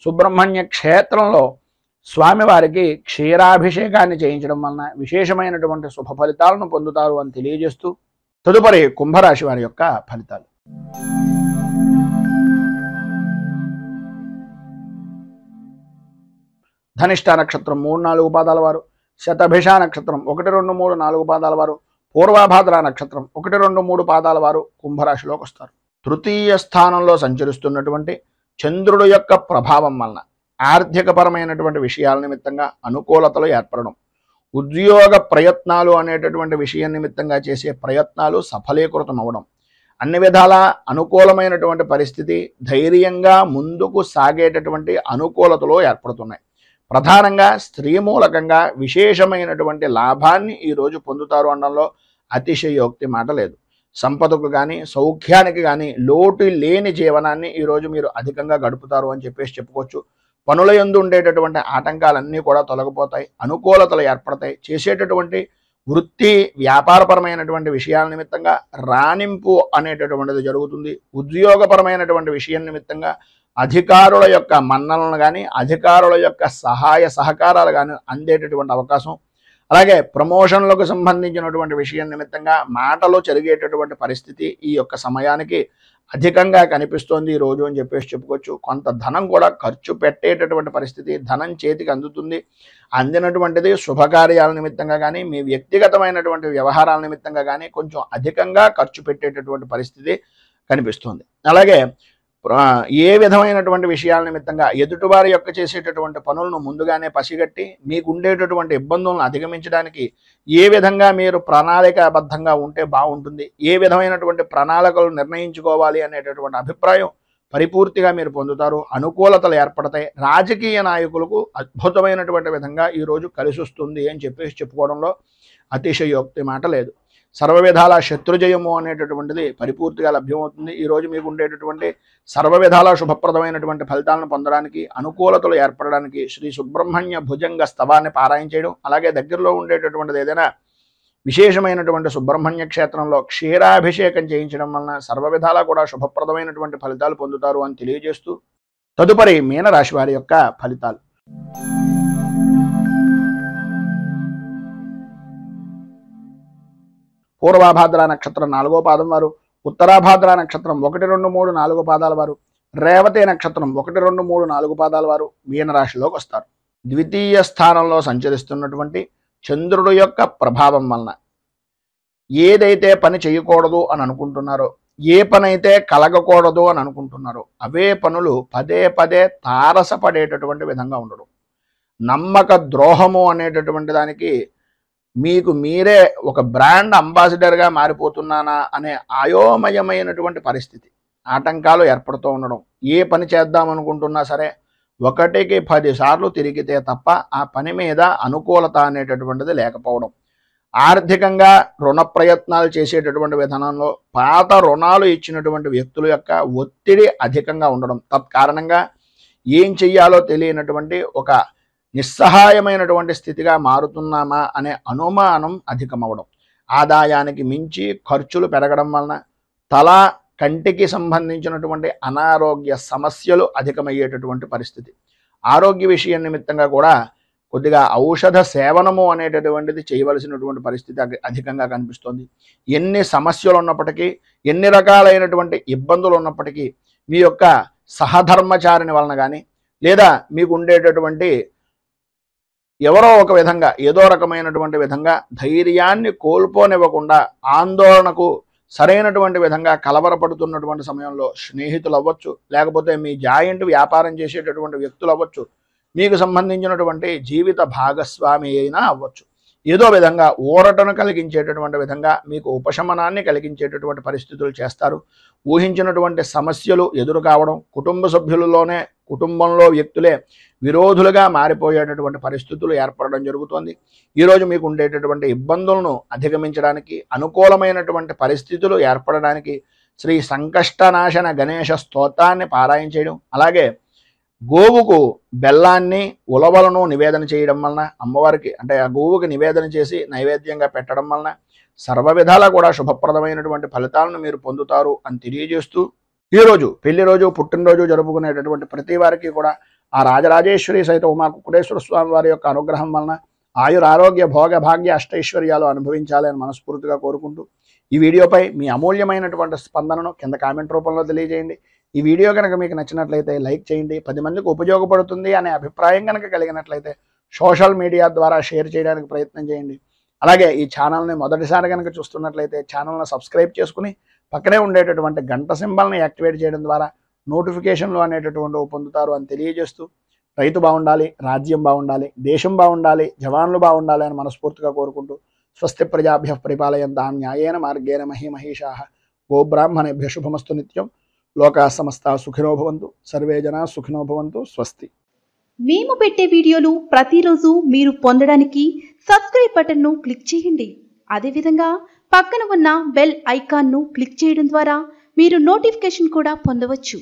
సుబ్రహ్మణ్య క్షేత్రంలో స్వామివారికి క్షీరాభిషేకాన్ని చేయించడం వలన విశేషమైనటువంటి శుభ ఫలితాలను పొందుతారు అని తెలియజేస్తూ, తదుపరి కుంభరాశి వారి యొక్క ఫలితాలు. ధనిష్ట నక్షత్రం 3, 4 పాదాల వారు, శతభిష నక్షత్రం 1, 2, 3, 4 పాదాల వారు, పూర్వభాద్ర నక్షత్రం 1, 2, 3 పాదాల వారు కుంభరాశిలోకి వస్తారు. తృతీయ స్థానంలో సంచరిస్తున్నటువంటి చంద్రుడు యొక్క ప్రభావం వలన ఆర్థికపరమైనటువంటి విషయాల నిమిత్తంగా అనుకూలతలు ఏర్పడడం, ఉద్యోగ ప్రయత్నాలు అనేటటువంటి విషయం నిమిత్తంగా చేసే ప్రయత్నాలు సఫలీకృతం అవ్వడం, అన్ని విధాల అనుకూలమైనటువంటి పరిస్థితి, ధైర్యంగా ముందుకు సాగేటటువంటి అనుకూలతలు ఏర్పడుతున్నాయి. ప్రధానంగా స్త్రీ మూలకంగా విశేషమైనటువంటి లాభాన్ని ఈరోజు పొందుతారు అనడంలో అతిశయోక్తి మాట లేదు. సంపదకు కానీ సౌఖ్యానికి కానీ లోటు లేని జీవనాన్ని ఈరోజు మీరు అధికంగా గడుపుతారు అని చెప్పేసి చెప్పుకోవచ్చు. పనుల యందు ఉండేటటువంటి ఆటంకాలన్నీ కూడా తొలగిపోతాయి, అనుకూలతలు ఏర్పడతాయి. చేసేటటువంటి వృత్తి వ్యాపారపరమైనటువంటి విషయాల నిమిత్తంగా రాణింపు అనేటటువంటిది జరుగుతుంది. ఉద్యోగపరమైనటువంటి విషయం నిమిత్తంగా అధికారుల యొక్క మన్ననలు కానీ అధికారుల యొక్క సహాయ సహకారాలు కానీ అందేటటువంటి అవకాశం, అలాగే ప్రమోషన్లకు సంబంధించినటువంటి విషయం నిమిత్తంగా మాటలు జరిగేటటువంటి పరిస్థితి ఈ యొక్క సమయానికి అధికంగా కనిపిస్తోంది ఈరోజు అని చెప్పేసి చెప్పుకోవచ్చు. కొంత ధనం కూడా ఖర్చు పెట్టేటటువంటి పరిస్థితి, ధనం చేతికి అందుతుంది. అందినటువంటిది శుభకార్యాల నిమిత్తంగా కానీ మీ వ్యక్తిగతమైనటువంటి వ్యవహారాల నిమిత్తంగా కానీ కొంచెం అధికంగా ఖర్చు పెట్టేటటువంటి పరిస్థితి కనిపిస్తుంది. అలాగే ఏ విధమైనటువంటి విషయాల నిమిత్తంగా ఎదుటివారి యొక్క చేసేటటువంటి పనులను ముందుగానే పసిగట్టి మీకు ఉండేటటువంటి ఇబ్బందులను అధిగమించడానికి ఏ విధంగా మీరు ప్రణాళికాబద్ధంగా ఉంటే బాగుంటుంది, ఏ విధమైనటువంటి ప్రణాళికలు నిర్ణయించుకోవాలి అనేటటువంటి అభిప్రాయం పరిపూర్తిగా మీరు పొందుతారు. అనుకూలతలు ఏర్పడతాయి. రాజకీయ నాయకులకు అద్భుతమైనటువంటి విధంగా ఈరోజు కలిసి వస్తుంది అని చెప్పేసి చెప్పుకోవడంలో అతిశయోక్తి మాట లేదు. సర్వ విధాల శత్రుజయము అనేటటువంటిది పరిపూర్తిగా లభ్యమవుతుంది. ఈరోజు మీకు ఉండేటటువంటి సర్వ విధాల శుభప్రదమైనటువంటి ఫలితాలను పొందడానికి, అనుకూలతలు ఏర్పడడానికి శ్రీ సుబ్రహ్మణ్య భుజంగ స్తవాన్ని పారాయణ చేయడం, అలాగే దగ్గరలో ఉండేటటువంటిది ఏదైనా విశేషమైనటువంటి సుబ్రహ్మణ్య క్షేత్రంలో క్షీరాభిషేకం చేయించడం వలన సర్వ విధాలా కూడా శుభప్రదమైనటువంటి ఫలితాలు పొందుతారు అని తెలియజేస్తూ తదుపరి మీనరాశి వారి యొక్క ఫలితాలు. పూర్వాభాద్ర నక్షత్రం 4వ పాదం వారు, ఉత్తరాభాద్ర నక్షత్రం 1, 2, 3, 4 పాదాల వారు, రేవతి నక్షత్రం 1, 2, 3, 4 పాదాల వారు మీనరాశిలోకి వస్తారు. ద్వితీయ స్థానంలో సంచరిస్తున్నటువంటి చంద్రుడు యొక్క ప్రభావం వలన ఏదైతే పని చేయకూడదు అని అనుకుంటున్నారో, ఏ పని అయితే కలగకూడదు అని అనుకుంటున్నారో అవే పనులు పదే పదే తారసపడేటటువంటి విధంగా ఉండడం, నమ్మక ద్రోహము అనేటటువంటి దానికి మీకు మీరే ఒక బ్రాండ్ అంబాసిడర్గా మారిపోతున్నానా అనే అయోమయమైనటువంటి పరిస్థితి, ఆటంకాలు ఏర్పడుతూ ఉండడం, ఏ పని చేద్దామనుకుంటున్నా సరే 1కి 10 సార్లు తిరిగితే తప్ప ఆ పని మీద అనుకూలత అనేటటువంటిది లేకపోవడం, ఆర్థికంగా రుణ ప్రయత్నాలు చేసేటటువంటి విధానంలో పాత రుణాలు ఇచ్చినటువంటి వ్యక్తుల యొక్క ఒత్తిడి అధికంగా ఉండడం, తత్కారణంగా ఏం చెయ్యాలో తెలియనటువంటి ఒక నిస్సహాయమైనటువంటి స్థితిగా మారుతున్నామా అనే అనుమానం అధికమవడం, ఆదాయానికి మించి ఖర్చులు పెరగడం వలన కంటికి సంబంధించినటువంటి అనారోగ్య సమస్యలు అధికమయ్యేటటువంటి పరిస్థితి, ఆరోగ్య విషయం నిమిత్తంగా కూడా కొద్దిగా ఔషధ సేవనము అనేటటువంటిది చేయవలసినటువంటి పరిస్థితి అధికంగా కనిపిస్తోంది. ఎన్ని సమస్యలు ఉన్నప్పటికీ, ఎన్ని రకాలైనటువంటి ఇబ్బందులు ఉన్నప్పటికీ మీ యొక్క సహధర్మచారిని వలన కానీ లేదా మీకు ఉండేటటువంటి ఎవరో ఒక విధంగా ఏదో రకమైనటువంటి విధంగా ధైర్యాన్ని కోల్పోనివ్వకుండా ఆందోళనకు సరైనటువంటి విధంగా కలవరపడుతున్నటువంటి సమయంలో స్నేహితులు అవ్వచ్చు, లేకపోతే మీ జాయింట్ వ్యాపారం చేసేటటువంటి వ్యక్తులు అవ్వచ్చు, మీకు సంబంధించినటువంటి జీవిత భాగస్వామి అయినా అవ్వచ్చు, ఏదో విధంగా ఊరటను కలిగించేటటువంటి విధంగా మీకు ఉపశమనాన్ని కలిగించేటటువంటి పరిస్థితులు చేస్తారు. ఊహించినటువంటి సమస్యలు ఎదురు కావడం, కుటుంబ సభ్యులలోనే కుటుంబంలో వ్యక్తులే విరోధులుగా మారిపోయేటటువంటి పరిస్థితులు ఏర్పడడం జరుగుతోంది. ఈరోజు మీకు ఉండేటటువంటి ఇబ్బందులను అధిగమించడానికి, అనుకూలమైనటువంటి పరిస్థితులు ఏర్పడడానికి శ్రీ సంకష్టనాశన గణేశ స్తోత్రాన్ని పారాయణ చేయడం, అలాగే గోవుకు బెల్లాన్ని ఉలవలను నివేదన చేయడం వలన అమ్మవారికి అంటే ఆ గోవుకి నివేదన చేసి నైవేద్యంగా పెట్టడం వలన సర్వ విధాలా కూడా శుభప్రదమైనటువంటి ఫలితాలను మీరు పొందుతారు అని తెలియజేస్తూ ఈరోజు పెళ్లి రోజు పుట్టినరోజు జరుపుకునేటటువంటి ప్రతి వారికి కూడా ఆ రాజరాజేశ్వరి సహిత ఉమా కుక్కుటేశ్వర స్వామి వారి యొక్క అనుగ్రహం వలన ఆయుర ఆరోగ్య భోగ భాగ్య అష్టైశ్వర్యాలు అనుభవించాలని మనస్ఫూర్తిగా కోరుకుంటూ ఈ వీడియోపై మీ అమూల్యమైనటువంటి స్పందనను కింద కామెంట్ రూపంలో తెలియజేయండి. ఈ వీడియో కనుక మీకు నచ్చినట్లయితే లైక్ చేయండి. 10 మందికి ఉపయోగపడుతుంది అనే అభిప్రాయం కనుక కలిగినట్లయితే సోషల్ మీడియా ద్వారా షేర్ చేయడానికి ప్రయత్నం చేయండి. అలాగే ఈ ఛానల్ని మొదటిసారి కనుక చూస్తున్నట్లయితే ఛానల్ని సబ్స్క్రైబ్ చేసుకుని పక్కనే ఉండేటటువంటి గంట సింబల్ని యాక్టివేట్ చేయడం ద్వారా నోటిఫికేషన్లు అనేటటువంటివి పొందుతారు అని తెలియజేస్తూ రైతు బాగుండాలి, రాజ్యం బాగుండాలి, దేశం బాగుండాలి, జవాన్లు బాగుండాలి అని మనస్ఫూర్తిగా కోరుకుంటూ స్వస్తి ప్రజాభ్యః పరిపాలయంతాం న్యాయేన మార్గేణ మహీమహీషాః గోబ్రాహ్మణేభ్యః శుభమస్తు నిత్యం. లోకా సమస్తా సుఖినో భవంతు, సర్వే జనా సుఖినో భవంతు. స్వస్తి. మేము పెట్టే వీడియోలు ప్రతిరోజు మీరు పొందడానికి సబ్స్క్రైబ్ బటన్ను క్లిక్ చేయండి. అదేవిధంగా పక్కన ఉన్న బెల్ ఐకాన్ను క్లిక్ చేయడం ద్వారా మీరు నోటిఫికేషన్ కూడా పొందవచ్చు.